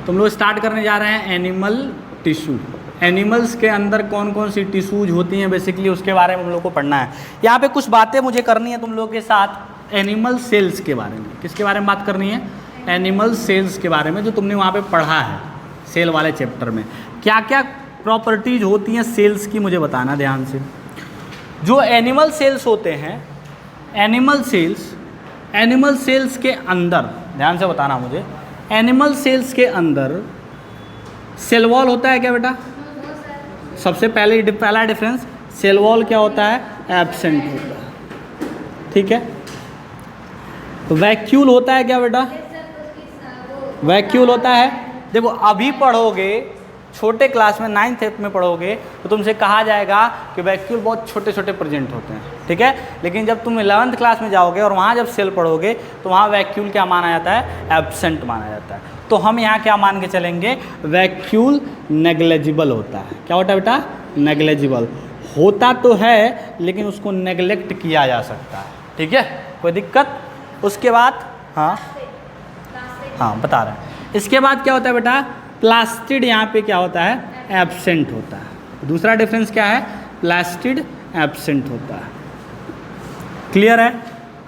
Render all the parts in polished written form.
तुम लोग स्टार्ट करने जा रहे हैं एनिमल टिश्यू। एनिमल्स के अंदर कौन कौन सी टिश्यूज होती हैं बेसिकली उसके बारे में हम लोग को पढ़ना है। यहाँ पे कुछ बातें मुझे करनी है तुम लोग के साथ एनिमल सेल्स के बारे में। किसके बारे में बात करनी है? एनिमल सेल्स के बारे में, जो तुमने वहाँ पे पढ़ा है सेल वाले चैप्टर में। क्या क्या प्रॉपर्टीज होती हैं सेल्स की मुझे बताना ध्यान से। जो एनिमल सेल्स होते हैं, एनिमल सेल्स के अंदर ध्यान से बताना मुझे, एनिमल सेल्स के अंदर सेल वॉल होता है क्या बेटा? सबसे पहला डिफरेंस, सेल वॉल क्या होता है? एब्सेंट होता है। ठीक है। वैक्यूल होता है क्या बेटा? वैक्यूल होता है। देखो अभी पढ़ोगे छोटे क्लास में 9th 8th में पढ़ोगे तो तुमसे कहा जाएगा कि वैक्यूल बहुत छोटे छोटे प्रेजेंट होते हैं, ठीक है। लेकिन जब तुम 11th क्लास में जाओगे और वहाँ जब सेल पढ़ोगे तो वहाँ वैक्यूल क्या माना जाता है? एब्सेंट माना जाता है। तो हम यहाँ क्या मान के चलेंगे? वैक्यूल नेग्लेजिबल होता है। क्या होता है बेटा? नेग्लेजिबल होता तो है लेकिन उसको नेग्लेक्ट किया जा सकता है, ठीक है, कोई दिक्कत? उसके बाद हाँ बता रहे हैं। इसके बाद क्या होता है बेटा? प्लास्टिड यहाँ पे क्या होता है? एब्सेंट होता है। दूसरा डिफरेंस क्या है? प्लास्टिड एब्सेंट होता है। क्लियर है?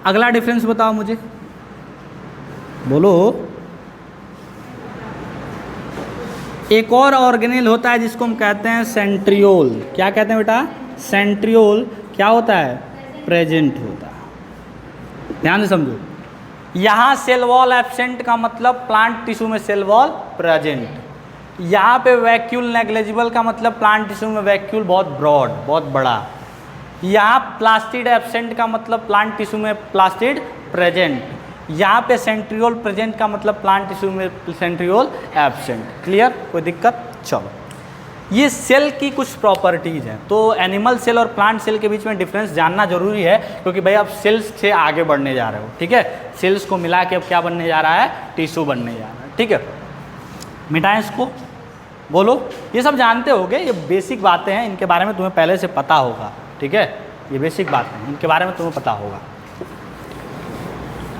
अगला डिफरेंस बताओ मुझे, बोलो। एक और ऑर्गेनेल होता है जिसको हम कहते हैं सेंट्रियोल। क्या कहते हैं बेटा? सेंट्रियोल क्या होता है? प्रेजेंट होता है। ध्यान से समझो, यहाँ सेल वॉल एब्सेंट का मतलब प्लांट टिश्यू में सेल वॉल प्रेजेंट। यहाँ पे वैक्यूल नेग्लेजिबल का मतलब प्लांट टिश्यू में वैक्यूल बहुत ब्रॉड, बहुत बड़ा। यहाँ प्लास्टिड एब्सेंट का मतलब प्लांट टिश्यू में प्लास्टिड प्रेजेंट। यहाँ पे सेंट्रियोल प्रेजेंट का मतलब प्लांट टिश्यू में सेंट्रियोल एब्सेंट। क्लियर? कोई दिक्कत? चलो, ये सेल की कुछ प्रॉपर्टीज़ हैं। तो एनिमल सेल और प्लांट सेल के बीच में डिफरेंस जानना जरूरी है, क्योंकि भाई आप सेल्स से आगे बढ़ने जा रहे हो, ठीक है। सेल्स को मिला के अब क्या बनने जा रहा है? टिश्यू बनने जा रहा है, ठीक है। मिटाएं इसको, बोलो। ये सब जानते होगे, ये बेसिक बातें हैं, इनके बारे में तुम्हें पहले से पता होगा, ठीक है। ये बेसिक बातें हैं, इनके बारे में तुम्हें पता होगा।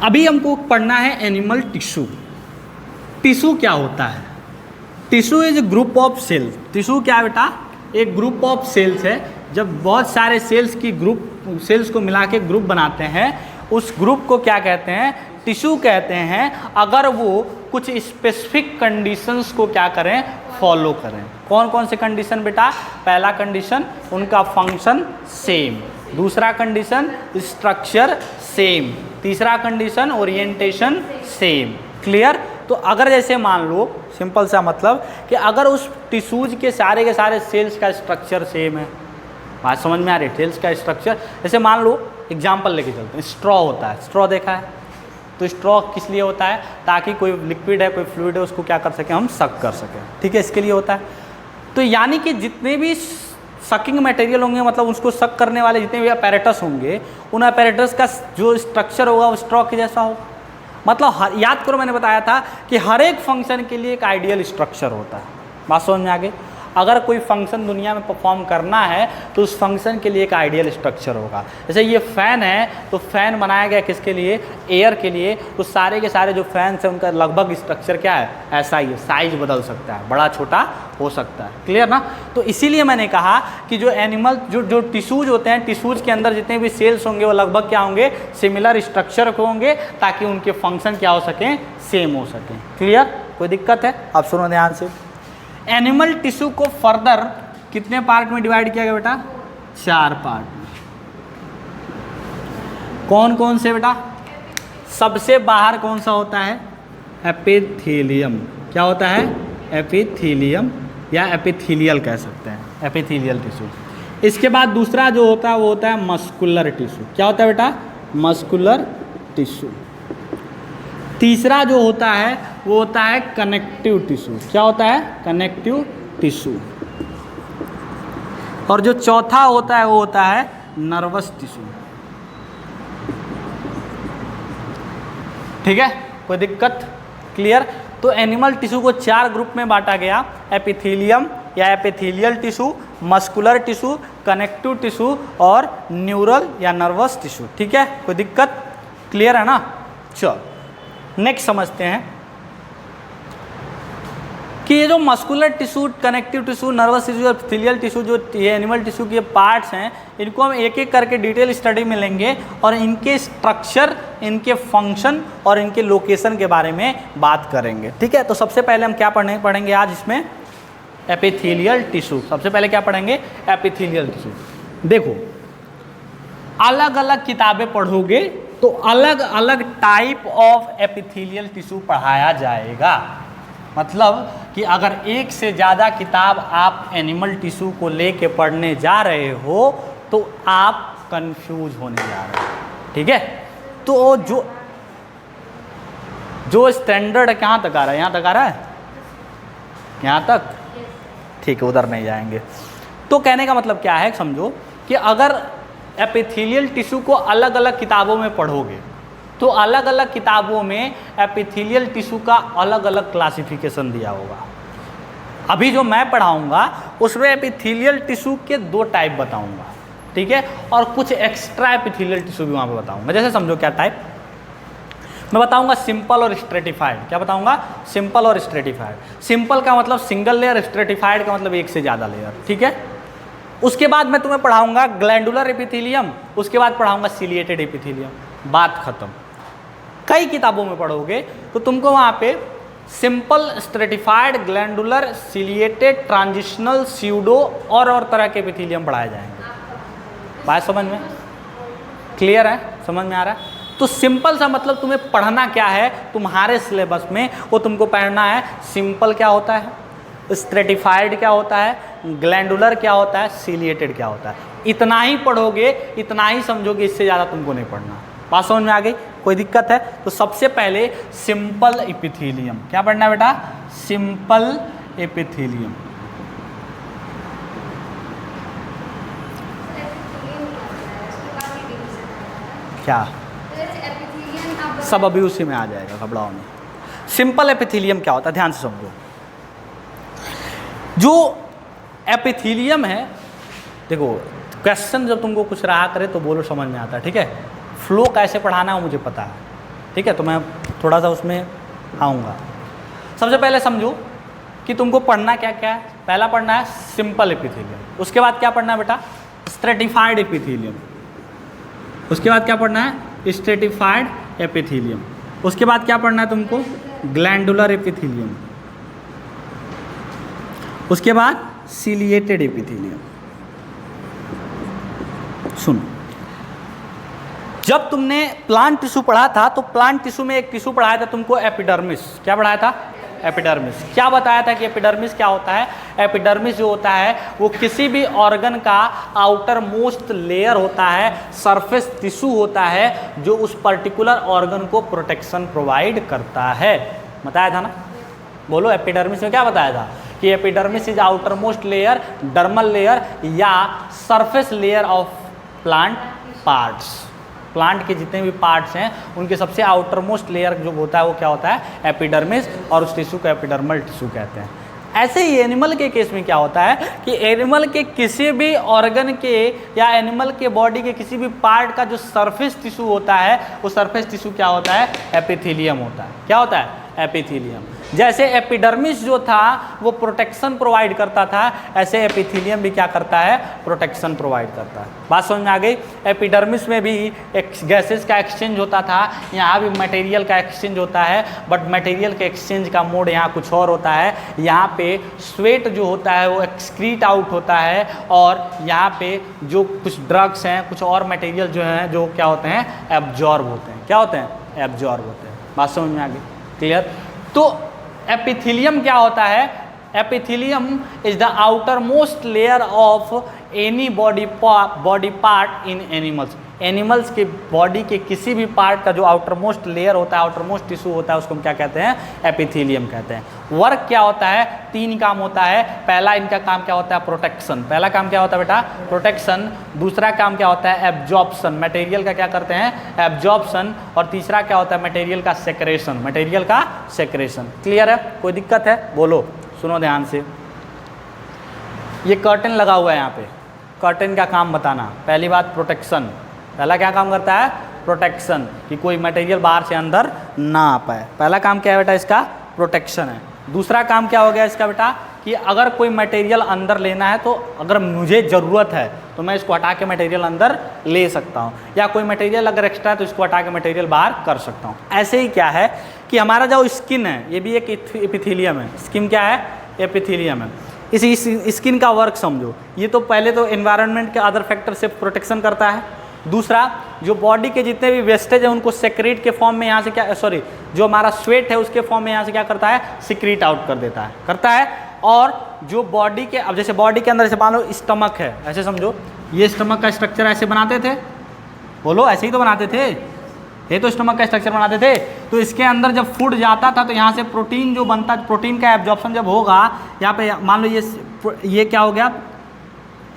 अभी हमको पढ़ना है एनिमल टिश्यू। टिश्यू क्या होता है? Tissue is a group of cells. Tissue क्या है बेटा? एक ग्रुप ऑफ सेल्स है। जब बहुत सारे सेल्स को मिला के ग्रुप बनाते हैं, उस ग्रुप को क्या कहते हैं? टिश्यू कहते हैं। अगर वो कुछ स्पेसिफिक कंडीशंस को क्या करें? फॉलो करें। कौन कौन से कंडीशन बेटा? पहला कंडीशन, उनका फंक्शन सेम। दूसरा कंडीशन, स्ट्रक्चर सेम। तीसरा कंडीशन, ओरिएंटेशन सेम। क्लियर? तो अगर जैसे मान लो, सिंपल सा मतलब कि अगर उस टिश्यूज के सारे सेल्स का स्ट्रक्चर सेम है, बात समझ में आ रही है? सेल्स का स्ट्रक्चर, जैसे मान लो एग्जांपल लेके चलते हैं, स्ट्रॉ होता है। स्ट्रॉ देखा है? तो स्ट्रॉ किस लिए होता है? ताकि कोई लिक्विड है, कोई फ्लूइड है, उसको क्या कर सकें? हम सक कर सकें, ठीक है, इसके लिए होता है। तो यानी कि जितने भी सकिंग मटेरियल होंगे, मतलब उसको सक करने वाले जितने भी अपैरेटस होंगे, उन अपैरेटस का जो स्ट्रक्चर होगा वो स्ट्रॉ के जैसा होगा। मतलब याद करो, मैंने बताया था कि हर एक फंक्शन के लिए एक आइडियल स्ट्रक्चर होता है। बात समझ में आ गई? अगर कोई फंक्शन दुनिया में परफॉर्म करना है तो उस फंक्शन के लिए एक आइडियल स्ट्रक्चर होगा। जैसे ये फ़ैन है, तो फ़ैन बनाया गया किसके लिए? एयर के लिए। तो सारे के सारे जो फैंस हैं उनका लगभग स्ट्रक्चर क्या है? ऐसा ही है। साइज बदल सकता है, बड़ा छोटा हो सकता है। क्लियर ना? तो इसीलिए मैंने कहा कि जो एनिमल जो टिश्यूज होते हैं, टिश्यूज के अंदर जितने भी सेल्स होंगे वो लगभग क्या होंगे? सिमिलर स्ट्रक्चर के होंगे, ताकि उनके फंक्शन क्या हो सकें? सेम हो सकें। क्लियर? कोई दिक्कत है? अब सुनो ध्यान से। एनिमल टिश्यू को फर्दर कितने पार्ट में डिवाइड किया गया बेटा? 4 पार्ट में। कौन कौन से बेटा? सबसे बाहर कौन सा होता है? एपिथेलियम। क्या होता है? एपिथेलियम, या एपिथेलियल कह सकते हैं, एपिथेलियल टिश्यू। इसके बाद दूसरा जो होता है वो होता है मस्कुलर टिश्यू। क्या होता है बेटा? Muscular tissue. तीसरा जो होता है वो होता है कनेक्टिव टिश्यू। क्या होता है? Connective tissue. और जो चौथा होता है वो होता है नर्वस टिश्यू। ठीक है, कोई दिक्कत? क्लियर? तो एनिमल टिश्यू को 4 ग्रुप में बांटा गया, एपिथेलियम या epithelial tissue, muscular tissue, connective tissue और न्यूरल या नर्वस टिश्यू। ठीक है, कोई दिक्कत? क्लियर है ना? चलो नेक्स्ट समझते हैं। कि ये जो muscular tissue, connective tissue, nervous tissue और एपिथेलियल टिश्यू, जो ये एनिमल टिश्यू के पार्ट्स हैं, इनको हम एक एक करके डिटेल स्टडी में लेंगे और इनके स्ट्रक्चर, इनके फंक्शन और इनके लोकेशन के बारे में बात करेंगे। ठीक है, तो सबसे पहले हम क्या पढ़ेंगे आज इसमें? Epithelial tissue. सबसे पहले क्या पढ़ेंगे? Epithelial tissue. देखो, अलग अलग किताबें पढ़ोगे तो अलग अलग टाइप ऑफ एपिथेलियल टिश्यू पढ़ाया जाएगा। मतलब कि अगर एक से ज़्यादा किताब आप एनिमल टिश्यू को लेके पढ़ने जा रहे हो तो आप कंफ्यूज होने जा रहे हो। ठीक है, तो जो स्टैंडर्ड कहाँ तक आ रहा है? यहाँ तक आ रहा है, यहाँ तक। ठीक है, उधर नहीं जाएंगे। तो कहने का मतलब क्या है, समझो कि अगर एपिथेलियल टिश्यू को अलग अलग किताबों में पढ़ोगे तो अलग अलग किताबों में एपिथेलियल टिश्यू का अलग अलग क्लासिफिकेशन दिया होगा। अभी जो मैं पढ़ाऊंगा उसमें एपिथेलियल टिश्यू के 2 टाइप बताऊंगा। ठीक है, और कुछ एक्स्ट्रा एपिथेलियल टिश्यू भी वहाँ पे बताऊंगा। जैसे समझो क्या टाइप मैं बताऊंगा, सिंपल और स्ट्रेटिफाइड। क्या बताऊंगा? सिंपल और स्ट्रेटिफाइड। सिंपल का मतलब सिंगल लेयर, स्ट्रेटिफाइड का मतलब एक से ज़्यादा लेयर। ठीक है, उसके बाद मैं तुम्हें पढ़ाऊंगा ग्लैंडुलर एपिथेलियम, उसके बाद पढ़ाऊंगा सिलिएटेड एपिथेलियम। बात खत्म। कई किताबों में पढ़ोगे तो तुमको वहाँ पे simple, stratified, glandular, ciliated, transitional, pseudo और तरह के एपिथेलियम पढ़ाए जाएंगे। बात समझ में क्लियर है? समझ में आ रहा है? तो सिंपल सा मतलब तुम्हें पढ़ना क्या है तुम्हारे सिलेबस में, वो तुमको पढ़ना है सिंपल क्या होता है, स्ट्रेटिफाइड क्या होता है, ग्लैंडुलर क्या होता है, सिलिएटेड क्या होता है। इतना ही पढ़ोगे, इतना ही समझोगे, इससे ज़्यादा तुमको नहीं पढ़ना। बात समझ में आ गई? कोई दिक्कत है? तो सबसे पहले सिंपल एपिथेलियम। क्या पढ़ना है बेटा? Simple epithelium. क्या सब अभी उसी में आ जाएगा, घबराओ नहीं। सिंपल एपिथेलियम क्या होता है, ध्यान से समझो। जो एपिथेलियम है, देखो क्वेश्चन जब तुमको कुछ रहा करे तो बोलो, समझ में आता है। ठीक है, फ्लो कैसे पढ़ाना है मुझे पता है। ठीक है, तो मैं थोड़ा सा उसमें आऊँगा। सबसे पहले समझो कि तुमको पढ़ना क्या क्या है। पहला पढ़ना है सिंपल एपिथेलियम, उसके बाद क्या पढ़ना है बेटा? Stratified epithelium. उसके बाद क्या पढ़ना है? Stratified epithelium. उसके बाद क्या पढ़ना है तुमको? Glandular epithelium. उसके बाद सिलिएटेड एपिथेलियम। सुनो, जब तुमने प्लांट टिश्यू पढ़ा था तो प्लांट टिश्यू में एक टिश्यू पढ़ाया था तुमको, एपिडर्मिस। क्या पढ़ाया था? एपिडर्मिस। क्या बताया था कि एपिडर्मिस क्या होता है? एपिडर्मिस जो होता है वो किसी भी ऑर्गन का आउटर मोस्ट लेयर होता है, सरफेस टिश्यू होता है जो उस पर्टिकुलर ऑर्गन को प्रोटेक्शन प्रोवाइड करता है। बताया था ना? बोलो, एपिडर्मिस में क्या बताया था कि epidermis is outermost layer, dermal layer या surface layer of plant parts. Plant के जितने भी पार्ट्स हैं उनके सबसे आउटर मोस्ट लेयर जो होता है वो क्या होता है? एपिडर्मिस, और उस टिश्यू को एपिडर्मल टिश्यू कहते हैं। ऐसे ही एनिमल के केस में क्या होता है कि एनिमल के किसी भी ऑर्गन के या एनिमल के बॉडी के किसी भी पार्ट का जो सरफेस टिश्यू होता है वो सरफेस टिश्यू क्या होता है? एपिथेलियम होता है। क्या होता है? एपिथेलियम। जैसे एपिडर्मिस जो था वो प्रोटेक्शन प्रोवाइड करता था, ऐसे एपिथेलियम भी क्या करता है? प्रोटेक्शन प्रोवाइड करता है। बात समझ में आ गई? एपिडर्मिस में भी एक गैसेस का एक्सचेंज होता था, यहाँ भी मटेरियल का एक्सचेंज होता है, बट मटेरियल के एक्सचेंज का मोड यहाँ कुछ और होता है। यहाँ पे स्वेट जो होता है वो एक्सक्रीट आउट होता है, और यहाँ पे जो कुछ ड्रग्स हैं, कुछ और मटेरियल जो हैं जो क्या होते हैं? एब्जॉर्ब होते हैं। क्या होते हैं? एब्जॉर्ब होते हैं। बात समझ में आ गई? क्लियर? तो एपिथेलियम क्या होता है? Epithelium is the outer most layer of any body part in animals. Animals के बॉडी के किसी भी पार्ट का जो आउटर मोस्ट लेयर होता है, आउटर मोस्ट टिश्यू होता है, उसको हम क्या कहते हैं? एपिथेलियम कहते हैं। वर्क क्या होता है? 3 काम होता है। पहला इनका काम क्या होता है? प्रोटेक्शन। पहला काम क्या होता है बेटा? प्रोटेक्शन। दूसरा काम क्या होता है? एब्जॉर्प्शन। मटेरियल का क्या करते हैं? एब्जॉर्प्शन। और तीसरा क्या होता है? मटेरियल का सेक्रेशन। मटेरियल का सेक्रेशन। क्लियर है? कोई दिक्कत है? बोलो, सुनो ध्यान से। ये कर्टन लगा हुआ है यहाँ पे, कर्टन का काम बताना। पहली बात प्रोटेक्शन। पहला क्या काम करता है? प्रोटेक्शन, कि कोई मटेरियल बाहर से अंदर ना आ पाए। पहला काम क्या है बेटा? इसका प्रोटेक्शन है। दूसरा काम क्या हो गया इसका बेटा कि अगर कोई मटेरियल अंदर लेना है तो अगर मुझे ज़रूरत है तो मैं इसको हटा के मटेरियल अंदर ले सकता हूँ, या कोई मटेरियल अगर एक्स्ट्रा है तो इसको हटा के मटेरियल बाहर कर सकता हूँ। ऐसे ही क्या है कि हमारा जो स्किन है ये भी एक एपिथेलियम है। स्किन क्या है? एपिथेलियम है। इस स्किन का वर्क समझो। ये तो पहले तो एनवायरनमेंट के अदर फैक्टर से प्रोटेक्शन करता है। दूसरा, जो बॉडी के जितने भी वेस्टेज है उनको सेक्रेट के फॉर्म में यहाँ से क्या जो हमारा स्वेट है उसके फॉर्म में यहाँ से क्या करता है? सिक्रीट आउट कर देता है, करता है। और जो बॉडी के, अब जैसे बॉडी के अंदर जैसे मान लो स्टमक है, ऐसे समझो, ये स्टमक का स्ट्रक्चर ऐसे बनाते थे, बोलो ऐसे ही तो बनाते थे, ये तो स्टमक का स्ट्रक्चर बनाते थे। तो इसके अंदर जब फूड जाता था तो यहाँ से प्रोटीन जो बनता, प्रोटीन का एब्जॉर्प्शन जब होगा, यहाँ पे मान लो ये क्या हो गया?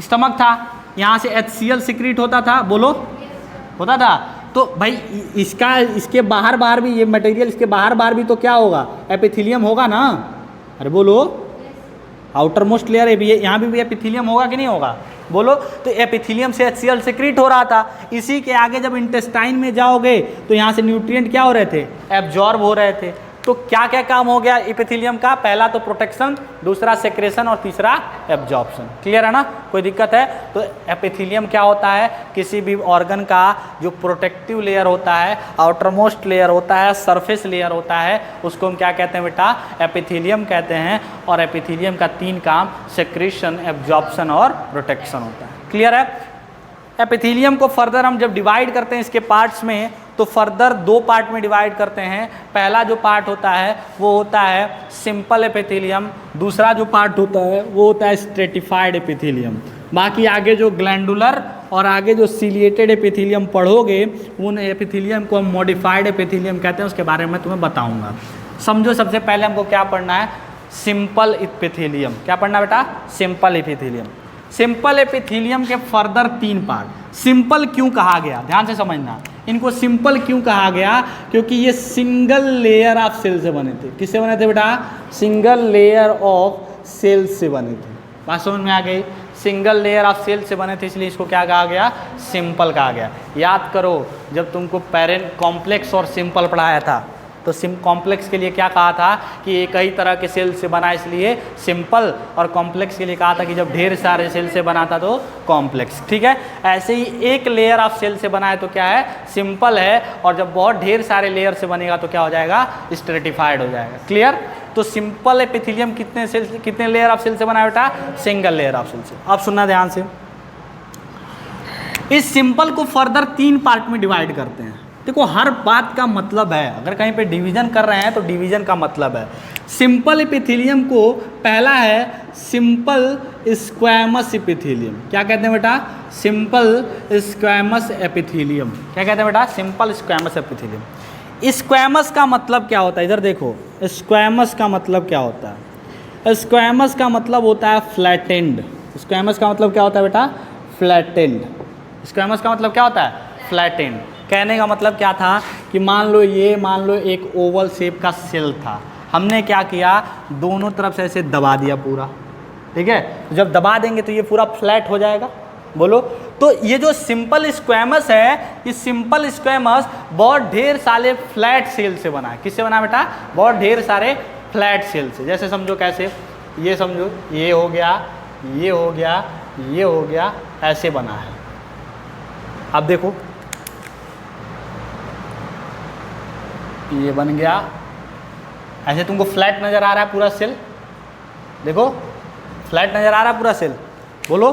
स्टमक था, यहाँ से HCl सिक्रीट होता था, बोलो होता था। तो भाई इसके बाहर भी ये मटेरियल, इसके बाहर भी तो क्या होगा? एपिथेलियम होगा ना। अरे बोलो, आउटर मोस्ट लेयर है, यहाँ भी एपिथेलियम होगा कि नहीं होगा? बोलो। तो एपिथेलियम से HCl सिक्रीट हो रहा था। इसी के आगे जब इंटेस्टाइन में जाओगे तो यहाँ से न्यूट्रिएंट क्या हो रहे थे? एब्जॉर्ब हो रहे थे। तो क्या क्या काम हो गया एपिथेलियम का? पहला तो प्रोटेक्शन, दूसरा सेक्रेशन और तीसरा एब्जॉर्प्शन। क्लियर है ना? कोई दिक्कत है? तो एपिथेलियम क्या होता है? किसी भी ऑर्गन का जो प्रोटेक्टिव लेयर होता है, आउटर मोस्ट लेयर होता है, सरफेस लेयर होता है, उसको हम क्या कहते हैं बेटा? एपिथेलियम कहते हैं। और एपिथेलियम का 3 काम सेक्रेशन, एब्जॉर्प्शन और प्रोटेक्शन होता है। क्लियर है? एपिथेलियम को फर्दर हम जब डिवाइड करते हैं इसके पार्ट्स में, तो फर्दर 2 पार्ट में डिवाइड करते हैं। पहला जो पार्ट होता है वो होता है सिंपल एपिथेलियम, दूसरा जो पार्ट होता है वो होता है स्ट्रेटिफाइड एपिथेलियम। बाकी आगे जो ग्लैंडुलर और आगे जो सिलिएटेड एपिथेलियम पढ़ोगे, उन एपिथेलियम को हम मॉडिफाइड एपिथेलियम कहते हैं, उसके बारे में तुम्हें बताऊंगा। समझो, सबसे पहले हमको क्या पढ़ना है? Simple epithelium. क्या पढ़ना बेटा? Simple epithelium. सिंपल एपिथेलियम के फर्दर 3 पार्ट। सिंपल क्यों कहा गया? ध्यान से समझना, इनको सिंपल क्यों कहा गया? क्योंकि ये सिंगल लेयर ऑफ सेल से बने थे। किससे बने थे बेटा? सिंगल लेयर ऑफ सेल से बने थे। बात समझ में आ गई? सिंगल लेयर ऑफ सेल से बने थे, इसलिए इसको क्या कहा गया? सिंपल कहा गया। याद करो, जब तुमको पेरेंट कॉम्प्लेक्स और सिंपल पढ़ाया था तो कॉम्प्लेक्स के लिए क्या कहा था कि एक ही तरह के सेल से बना, इसलिए सिंपल। और कॉम्प्लेक्स के लिए कहा था कि जब ढेर सारे सेल से बना था तो कॉम्प्लेक्स। ठीक है? ऐसे ही एक लेयर ऑफ सेल से बना है तो क्या है? सिंपल है। और जब बहुत ढेर सारे लेयर से बनेगा तो क्या हो जाएगा? स्ट्रेटिफाइड हो जाएगा। क्लियर? तो सिंपल एपिथेलियम कितने लेयर ऑफ सेल से बना है बेटा? सिंगल लेयर ऑफ सेल से। अब सुनना ध्यान से, इस सिंपल को फर्दर 3 पार्ट में डिवाइड करते हैं। देखो, हर बात का मतलब है, अगर कहीं पे डिवीजन कर रहे हैं तो डिवीजन का मतलब है। सिंपल एपिथेलियम को पहला है सिंपल स्क्वैमस एपिथेलियम। क्या कहते हैं बेटा? Simple squamous epithelium. क्या कहते हैं बेटा? Simple squamous epithelium. स्क्वैमस का मतलब क्या होता है? इधर देखो, स्क्वैमस का मतलब क्या होता है? स्क्वैमस का मतलब होता है फ्लैटेंड। स्क्वैमस का मतलब क्या होता है बेटा? फ्लैटेंड। स्क्वैमस का मतलब क्या होता है? फ्लैटेंड। कहने का मतलब क्या था कि मान लो एक ओवल शेप का सेल था, हमने क्या किया? दोनों तरफ से ऐसे दबा दिया पूरा। ठीक है? जब दबा देंगे तो ये पूरा फ्लैट हो जाएगा। बोलो। तो ये जो सिंपल स्क्वैमस है, ये सिंपल स्क्वैमस बहुत ढेर सारे फ्लैट सेल से बना है। किससे बना बेटा? बहुत ढेर सारे फ्लैट सेल से। जैसे समझो, कैसे? ये समझो, ये हो गया, ये हो गया, ये हो गया, ऐसे बना है। अब देखो, ये बन गया, ऐसे तुमको फ्लैट नज़र आ रहा है पूरा सेल। देखो, फ्लैट नज़र आ रहा है पूरा सेल। बोलो,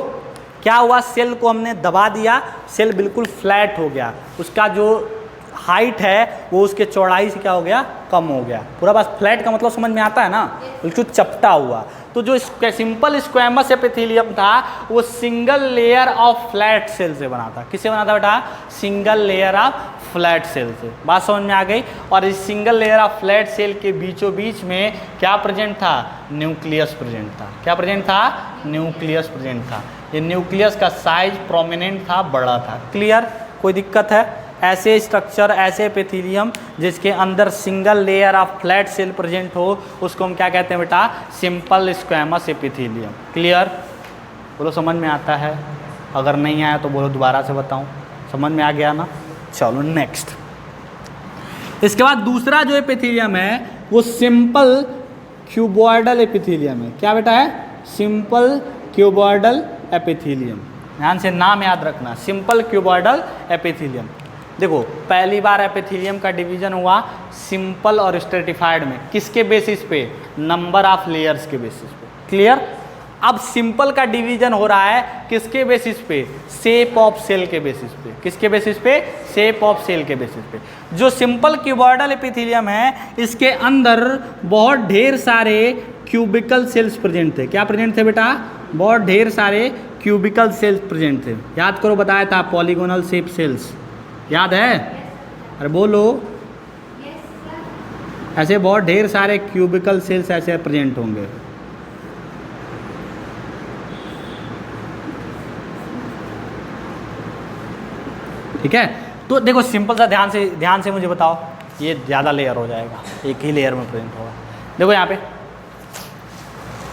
क्या हुआ? सेल को हमने दबा दिया, सेल बिल्कुल फ्लैट हो गया। उसका जो हाइट है वो उसके चौड़ाई से क्या हो गया? कम हो गया। पूरा बस फ्लैट का मतलब समझ में आता है ना? बिल्कुल चपटा हुआ। तो जो सिंपल स्क्वैमस एपिथेलियम था वो single layer of flat cell से बना था। किससे बना था बेटा? Single layer of flat cell से। बात समझ में आ गई? और इस single layer of flat cell के बीचों बीच में क्या प्रेजेंट था? न्यूक्लियस प्रेजेंट था। क्या प्रेजेंट था? न्यूक्लियस प्रेजेंट था। ये न्यूक्लियस का साइज प्रोमिनेंट था, बड़ा था। क्लियर? कोई दिक्कत है? ऐसे स्ट्रक्चर, ऐसे एपिथेलियम जिसके अंदर single layer of flat cell present हो, उसको हम क्या कहते हैं बेटा? Simple squamous epithelium. क्लियर? बोलो, समझ में आता है? अगर नहीं आया तो बोलो दोबारा से बताऊं। समझ में आ गया ना? चलो नेक्स्ट। इसके बाद दूसरा जो एपिथेलियम है वो सिंपल क्यूबॉइडल एपिथेलियम है। क्या बेटा है? Simple cuboidal epithelium. ध्यान से नाम याद रखना, सिंपल क्यूबॉइडल एपिथेलियम। देखो पहली बार एपिथेलियम का डिवीजन हुआ सिंपल और स्ट्रेटिफाइड में, किसके बेसिस पे? नंबर ऑफ लेयर्स के बेसिस पे। क्लियर? अब सिंपल का डिवीजन हो रहा है किसके बेसिस पे? शेप ऑफ सेल के बेसिस पे। किसके बेसिस पे? शेप ऑफ सेल के बेसिस पे। जो सिंपल क्यूबॉइडल एपिथेलियम है इसके अंदर बहुत ढेर सारे क्यूबिकल सेल्स प्रेजेंट थे। क्या प्रेजेंट थे बेटा? बहुत ढेर सारे क्यूबिकल सेल्स प्रेजेंट थे। याद करो, बताया था पॉलीगोनल शेप सेल्स, याद है? अरे बोलो। ऐसे बहुत ढेर सारे क्यूबिकल सेल्स ऐसे प्रेजेंट होंगे। ठीक है, तो देखो सिंपल सा ध्यान से मुझे बताओ, ये ज़्यादा लेयर हो जाएगा, एक ही लेयर में प्रेजेंट होगा। देखो यहाँ पे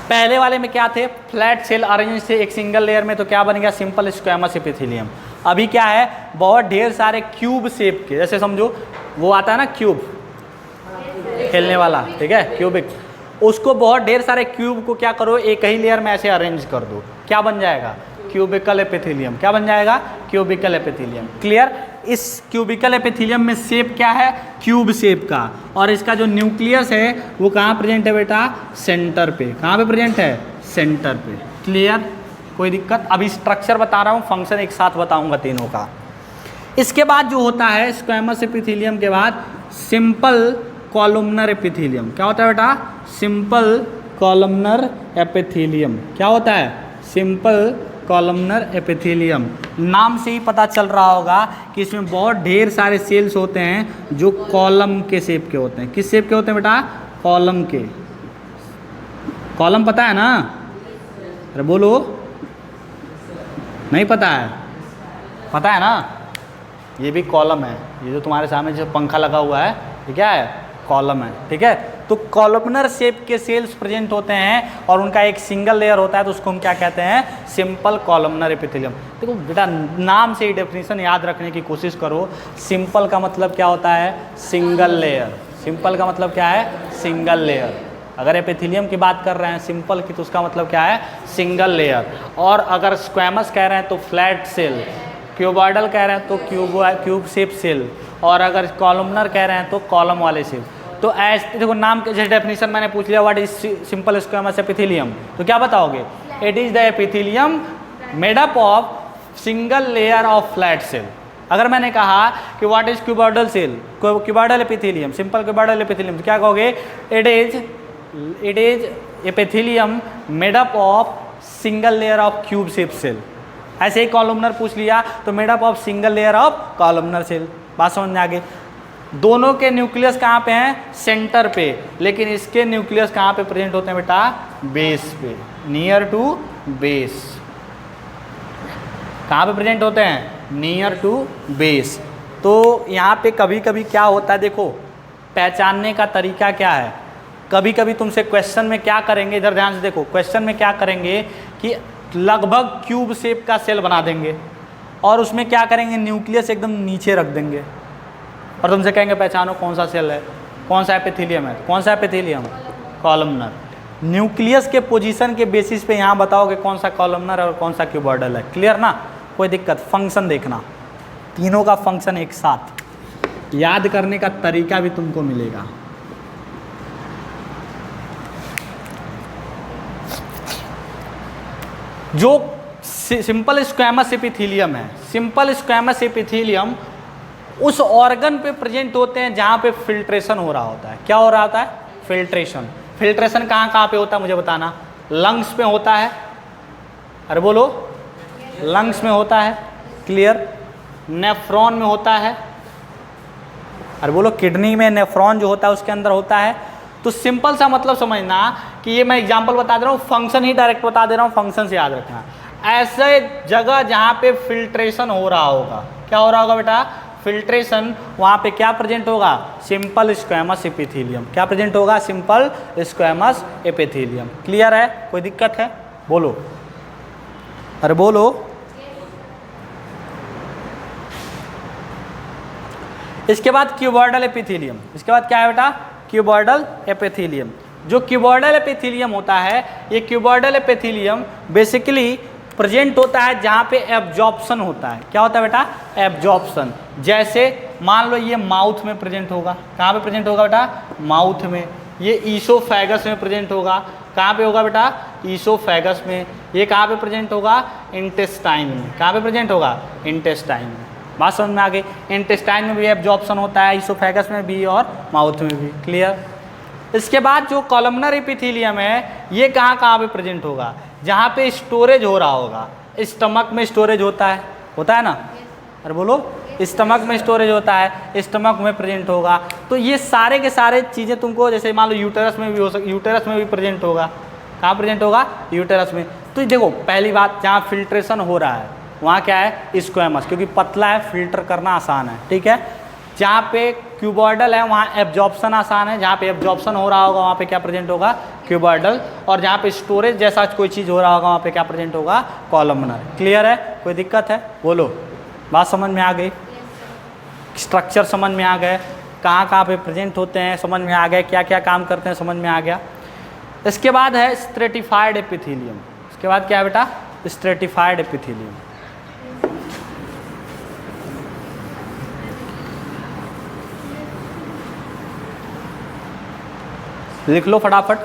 पहले वाले में क्या थे? फ्लैट सेल अरेंज थे एक सिंगल लेयर में, तो क्या बन गया? Simple squamous epithelium. अभी क्या है? बहुत ढेर सारे क्यूब शेप के, जैसे समझो वो आता है ना क्यूब खेलने वाला, ठीक है, क्यूबिक, उसको बहुत ढेर सारे क्यूब को क्या करो? एक ही लेयर में ऐसे अरेंज कर दो, क्या बन जाएगा? Cubical epithelium. क्या बन जाएगा? Cubical epithelium. क्लियर? इस क्यूबिकल एपिथेलियम में शेप क्या है? क्यूब शेप का। और इसका जो न्यूक्लियस है वो कहाँ प्रेजेंट है बेटा? सेंटर पे। कहाँ पे प्रेजेंट है? सेंटर पे। क्लियर? कोई दिक्कत? अभी स्ट्रक्चर बता रहा हूँ, फंक्शन एक साथ बताऊंगा तीनों का। इसके बाद जो होता है स्क्वैमस एपिथेलियम के बाद सिंपल कॉलमनर एपिथेलियम। क्या होता है बेटा? Simple columnar epithelium. क्या होता है? Simple columnar epithelium. नाम से ही पता चल रहा होगा कि इसमें बहुत ढेर सारे सेल्स होते हैं जो कॉलम के शेप के होते हैं। किस शेप के होते हैं बेटा? कॉलम के। कॉलम पता है ना? अरे बोलो, नहीं पता है? पता है ना? ये भी कॉलम है, ये जो तुम्हारे सामने जो पंखा लगा हुआ है ये क्या है? कॉलम है। ठीक है, तो कॉलमनर शेप के सेल्स प्रेजेंट होते हैं और उनका एक सिंगल लेयर होता है, तो उसको हम क्या कहते हैं? Simple columnar epithelium. देखो बेटा नाम से ही डेफिनेशन याद रखने की कोशिश करो। सिंपल का मतलब क्या होता है? Single layer. सिंपल का मतलब क्या है? Single layer. अगर एपिथेलियम की बात कर रहे हैं सिंपल की, तो उसका मतलब क्या है? Single layer. और अगर स्क्वैमस कह रहे हैं तो फ्लैट सेल, क्यूबॉइडल कह रहे हैं तो क्यूब शेप सेल, और अगर कॉलमनर कह रहे हैं तो कॉलम वाले शेप। तो ऐसे देखो नाम के जैसे डेफिनेशन मैंने पूछ लिया, what is simple squamous epithelium, तो क्या बताओगे? It is the epithelium made up of single layer of flat cell. अगर मैंने कहा कि what is cuboidal cell, cuboidal epithelium, simple cuboidal epithelium, तो क्या कहोगे? It is epithelium made up of single layer of cube shape cell. ऐसे ही columnar पूछ लिया तो made up of single layer of columnar cell. बात समझ में आ गई? दोनों के न्यूक्लियस कहाँ पे हैं? सेंटर पे, लेकिन इसके न्यूक्लियस कहाँ पे प्रेजेंट होते हैं बेटा? बेस पे, नियर टू बेस। कहाँ पे प्रेजेंट होते हैं? Near to base. तो यहाँ पे कभी कभी क्या होता है, देखो पहचानने का तरीका क्या है। कभी कभी तुमसे क्वेश्चन में क्या करेंगे, इधर ध्यान से देखो, क्वेश्चन में क्या करेंगे कि लगभग क्यूब शेप का सेल बना देंगे और उसमें क्या करेंगे? न्यूक्लियस एकदम नीचे रख देंगे और तुमसे कहेंगे पहचानो कौन सा सेल है, कौन सा एपिथेलियम है। कौन सा एपिथेलियम? कॉलमनर। न्यूक्लियस के पोजीशन के बेसिस पे यहाँ बताओगे कौन सा कॉलमनर है और कौन सा क्यूबॉइडल है। क्लियर ना? कोई दिक्कत? फंक्शन देखना, तीनों का फंक्शन एक साथ, याद करने का तरीका भी तुमको मिलेगा। जो सिंपल स्क्वैमस एपिथेलियम है, सिंपल स्क्वैमस एपिथेलियम उस ऑर्गन पे प्रेजेंट होते हैं जहाँ पे फिल्ट्रेशन हो रहा होता है। क्या हो रहा होता है? फिल्ट्रेशन। फिल्ट्रेशन कहाँ कहाँ पे होता है मुझे बताना? लंग्स पे होता है। अरे बोलो, लंग्स में होता है। क्लियर? नेफ्रॉन में होता है। अरे बोलो, किडनी में नेफ्रॉन जो होता है उसके अंदर होता है। तो सिंपल सा मतलब समझना कि ये मैं एग्जांपल बता दे रहा हूँ, फंक्शन ही डायरेक्ट बता दे रहा हूँ, फंक्शन से याद रखना। ऐसे जगह जहाँ पे फिल्ट्रेशन हो रहा होगा, क्या हो रहा होगा बेटा? फिल्ट्रेशन, वहाँ पे क्या प्रेजेंट होगा? Simple squamous epithelium. क्या प्रेजेंट होगा? Simple squamous epithelium. क्लियर है? कोई दिक्कत है? बोलो, अरे बोलो। इसके बाद क्यूबॉइडल एपिथेलियम। इसके बाद क्या है बेटा? Cuboidal epithelium. जो क्यूबॉइडल एपिथेलियम होता है, ये क्यूबॉइडल एपिथेलियम बेसिकली प्रेजेंट होता है जहाँ पे एब्जॉर्प्शन होता है। क्या होता है बेटा? एब्जॉर्प्शन। जैसे मान लो ये माउथ में प्रेजेंट होगा। कहाँ पे प्रेजेंट होगा बेटा? माउथ में। ये ईसोफेगस में प्रेजेंट होगा। कहाँ पे होगा बेटा? ईसोफेगस में। ये कहाँ पे प्रेजेंट होगा? इंटेस्टाइन में। कहाँ पे प्रेजेंट होगा? इंटेस्टाइन में। बात समझ में आ गई? इंटेस्टाइन में भी एब्जॉर्प्शन होता है, ईसोफेगस में भी और माउथ में भी। क्लियर? इसके बाद जो कॉलमनर एपिथेलियम है, ये कहाँ कहाँ पे प्रेजेंट होगा? जहाँ पे स्टोरेज हो रहा होगा। स्टमक में स्टोरेज होता है ना? अरे बोलो, स्टमक में स्टोरेज होता है, स्टमक में प्रेजेंट होगा। तो ये सारे के सारे चीज़ें तुमको, जैसे मान लो यूटेरस में भी हो सकता, यूटेरस में भी प्रेजेंट होगा। कहाँ प्रेजेंट होगा? यूटेरस में। तो देखो, पहली बात, जहाँ फिल्ट्रेशन हो रहा है वहाँ क्या है? स्क्वैमस, क्योंकि पतला है, फिल्टर करना आसान है। ठीक है? जहाँ पे क्यूबॉइडल है वहाँ एब्जॉर्प्शन आसान है। जहाँ पे एब्जॉर्प्शन हो रहा होगा वहाँ पे क्या प्रेजेंट होगा? क्यूबॉइडल। और जहाँ पे स्टोरेज जैसा कोई चीज़ हो रहा होगा वहाँ पे क्या प्रेजेंट होगा? कॉलमनर। क्लियर है? कोई दिक्कत है? बोलो। बात समझ में आ गई? स्ट्रक्चर समझ में आ गए? कहाँ कहाँ पे प्रेजेंट होते हैं समझ में आ गए? क्या क्या काम करते हैं समझ में आ गया? इसके बाद है स्ट्रेटिफाइड एपिथेलियम। इसके बाद क्या है बेटा? Stratified epithelium. लिख लो फटाफट।